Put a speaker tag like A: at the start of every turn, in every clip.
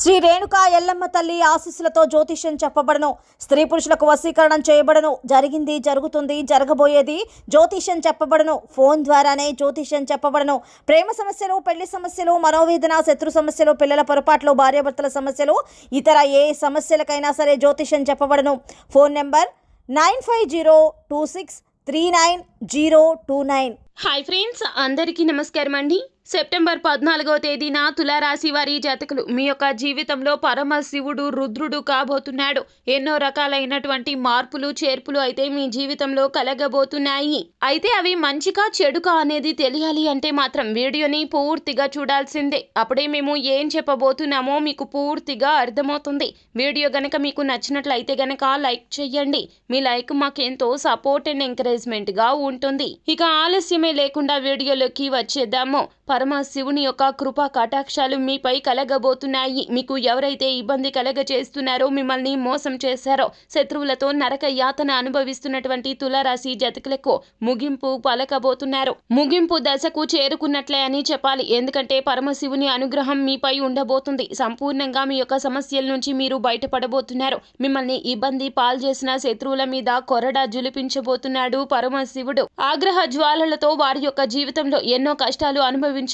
A: శ్రీ రేణుకా ఎల్లమ్మ తల్లి ఆశీస్సులతో జ్యోతిష్యం చెప్పబడను. స్త్రీ పురుషులకు వశీకరణం చేయబడను. జరిగింది, జరుగుతుంది, జరగబోయేది జ్యోతిష్యం చెప్పబడను. ఫోన్ ద్వారానే జ్యోతిష్యం చెప్పబడను. ప్రేమ సమస్యలు, పెళ్లి సమస్యలు, మనోవేదన, శత్రు సమస్యలు, పిల్లల పొరపాట్లు, భార్యాభర్తల సమస్యలు, ఇతర ఏ సమస్యలకైనా సరే జ్యోతిష్యం చెప్పబడను. Phone number 9526399029.
B: హాయ్ ఫ్రెండ్స్, అందరికీ నమస్కారం అండి. సెప్టెంబర్ 14వ తేదీన తులారాశి వారి జాతకులు మీ యొక్క జీవితంలో పరమశివుడు రుద్రుడు కాబోతున్నాడు. ఎన్నో రకాలైనటువంటి మార్పులు చేర్పులు అయితే మీ జీవితంలో కలగబోతున్నాయి. అయితే అవి మంచిగా చెడుకా అనేది తెలియాలి అంటే మాత్రం వీడియోని పూర్తిగా చూడాల్సిందే. అప్పుడే మేము ఏం చెప్పబోతున్నామో మీకు పూర్తిగా అర్థమవుతుంది. వీడియో గనక మీకు నచ్చినట్లయితే గనక లైక్ చేయండి. మీ లైక్ మాకెంతో సపోర్ట్ అండ్ ఎంకరేజ్మెంట్గా ఉంటుంది. ఇక ఆలస్యమే లేకుండా వీడియోలోకి వచ్చేద్దాము. పరమశివుని యొక్క కృపా కటాక్షాలు మీపై కలగబోతున్నాయి. మీకు ఎవరైతే ఇబ్బంది కలగచేస్తున్నారో, మిమ్మల్ని మోసం చేశారో, శత్రువులతో నరక యాతన అనుభవిస్తున్నటువంటి తులారాశి జాతకులకు ముగింపు పలకబోతున్నారు. ముగింపు దశకు చేరుకున్నట్లే అని చెప్పాలి. ఎందుకంటే పరమశివుని అనుగ్రహం మీపై ఉండబోతుంది. సంపూర్ణంగా మీ యొక్క సమస్యల నుంచి మీరు బయటపడబోతున్నారు. మిమ్మల్ని ఇబ్బంది పాల్చేసిన శత్రువుల మీద కొరడా జులిపించబోతున్నాడు పరమశివుడు. ఆగ్రహ జ్వాలలతో వారి యొక్క జీవితంలో ఎన్నో కష్టాలు అనుభవించబోతున్నారు.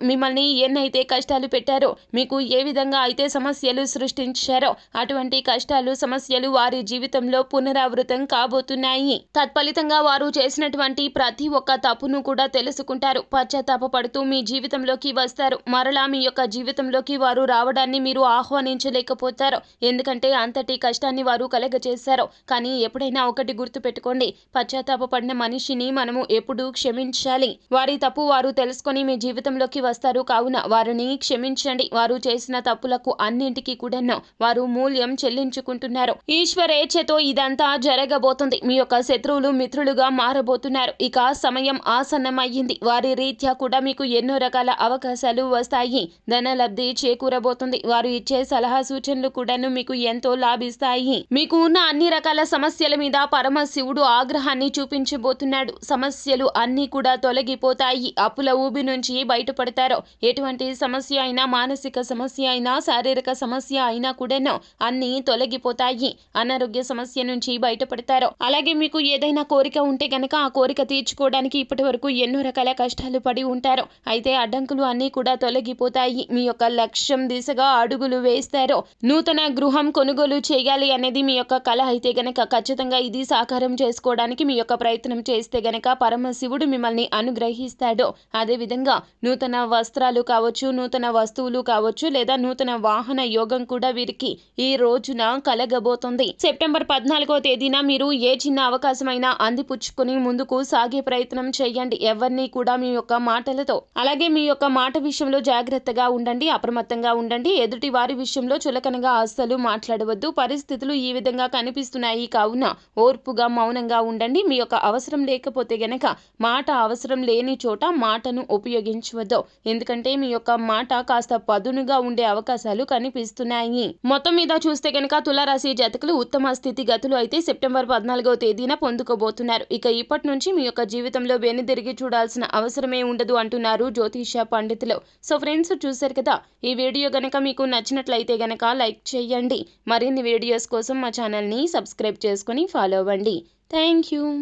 B: మిమ్మల్ని ఎన్నైతే కష్టాలు పెట్టారో, మీకు ఏ విధంగా అయితే సమస్యలు సృష్టించారో, అటువంటి కష్టాలు సమస్యలు వారి జీవితంలో పునరావృతం కాబోతున్నాయి. తత్ఫలితంగా వారు చేసినటువంటి ప్రతి ఒక్క తప్పును కూడా తెలుసుకుంటారు. పశ్చాత్తాపపడుతూ మీ జీవితంలోకి వస్తారు. మరలా మీ యొక్క జీవితంలోకి వారు రావడాన్ని మీరు ఆహ్వానించలేకపోతారు. ఎందుకంటే అంతటి కష్టాన్ని వారు కలగచేశారు. కానీ ఎప్పుడైనా ఒకటి గుర్తు పెట్టుకోండి, పశ్చాత్తాపడిన మనిషిని మనము ఎప్పుడూ క్షమించాలి. వారి తప్పు వారు తెలుసుకొని మీ జీవితంలోకి వస్తారు. కావున వారిని క్షమించండి. వారు చేసిన తప్పులకు అన్నింటికీ కూడా వారు మూల్యం చెల్లించుకుంటున్నారు. ఈశ్వరేచ్ఛతో ఇదంతా జరగబోతుంది. మీ యొక్క శత్రువులు మిత్రులుగా మారబోతున్నారు. ఇక సమయం ఆసన్నమయ్యింది. వారి రీత్యా కూడా మీకు ఎన్నో రకాల అవకాశాలు వస్తాయి. ధనలబ్ధి చేకూరబోతుంది. వారు ఇచ్చే సలహా సూచనలు కూడాను మీకు ఎంతో లాభిస్తాయి. మీకు ఉన్న అన్ని రకాల సమస్యల మీద పరమశివుడు ఆగ్రహాన్ని చూపించబోతున్నాడు. సమస్యలు అన్నీ కూడా తొలగిపోతాయి. అప్పుల ఊబి నుంచి బయటపడతారు. ఎటువంటి సమస్య అయినా, మానసిక సమస్య అయినా, శారీరక సమస్య అయినా కూడా అన్ని తొలగిపోతాయి. అనారోగ్య సమస్య నుంచి బయటపడతారు. అలాగే మీకు ఏదైనా కోరిక ఉంటే గనక ఆ కోరిక తీర్చుకోవడానికి ఇప్పటి వరకు ఎన్నో రకాల కష్టాలు పడి ఉంటారు. అయితే అడ్డంకులు అన్నీ కూడా తొలగిపోతాయి. మీ యొక్క లక్ష్యం దిశగా అడుగులు వేస్తారు. నూతన గృహం కొనుగోలు చేయాలి అనేది మీ యొక్క కళ అయితే గనక ఖచ్చితంగా ఇది సాకారం చేసుకోవడానికి మీ యొక్క ప్రయత్నం చేస్తే గనక పరమశివుడు మిమ్మల్ని అనుగ్రహిస్తాడు. అదే విధంగా నూతన వస్త్రాలు కావచ్చు, నూతన వస్తువులు కావచ్చు, లేదా నూతన వాహన యోగం కూడా వీరికి ఈ రోజున కలగబోతుంది. సెప్టెంబర్ 14వ తేదీన మీరు ఏ చిన్న అవకాశమైనా అందిపుచ్చుకుని ముందుకు సాగే ప్రయత్నం చేయండి. ఎవరిని కూడా మీ యొక్క మాటలతో, అలాగే మీ యొక్క మాట విషయంలో జాగ్రత్తగా ఉండండి, అప్రమత్తంగా ఉండండి. ఎదుటి వారి విషయంలో చులకనగా అస్సలు మాట్లాడవద్దు. పరిస్థితులు ఈ విధంగా కనిపిస్తున్నాయి కావున ఓర్పుగా మౌనంగా ఉండండి. మీ యొక్క అవసరం లేకపోతే గనక మాట అవసరం లేని చోట మాటను ఉపయోగించవద్దు. ఎందుకంటే మీ యొక్క మాట కాస్త పదునుగా ఉండే అవకాశాలు కనిపిస్తున్నాయి. మొత్తం మీద చూస్తే గనక తులారాశి జాతకులు ఉత్తమ స్థితిగతులు అయితే సెప్టెంబర్ 14వ తేదీన పొందుకోబోతున్నారు. ఇక ఇప్పటి నుంచి మీ యొక్క జీవితంలో వెనుదిరిగి చూడాల్సిన అవసరమే ఉండదు అంటున్నారు జ్యోతిష పండితులు. సో ఫ్రెండ్స్, చూశారు కదా, ఈ వీడియో గనక మీకు నచ్చినట్లయితే గనక లైక్ చేయండి. మరిన్ని వీడియోస్ కోసం మా ఛానల్ని సబ్స్క్రైబ్ చేసుకొని ఫాలో అవ్వండి. Thank you.